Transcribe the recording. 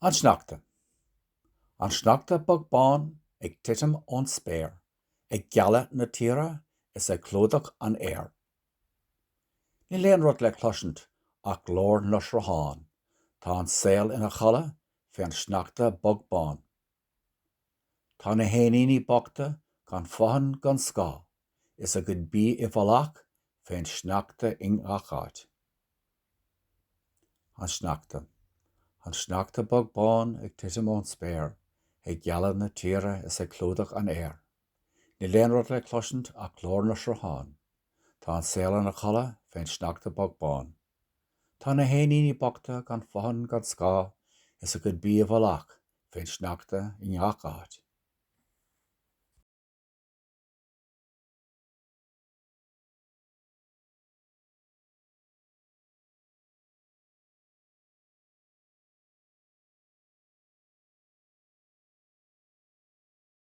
An Sneachta. An Sneachta bogbáin ag titim ón spéir, ag gealla na tíre is ag clódach an air. Ní léon rud le cloisint ach glór na srathán, tá an saol ina chala fé an Sneachta bogbáin. Tá na héanaí bochta gan fohan gan scá, is a good bí I bhfealach fé an Sneachta in acháid. An Sneachta. An Sneachta bogbáin ag titim ón spéir, ag gealla na tíre is ag clódach an air. Ní léon rud le cloisint ach glór na srathán, tá an saol ina chala fé an Sneachta bogbáin. Tá na héanaí bochta gan fohan gan scá, is a good bí a bhfealach fé an Sneachta in acháid.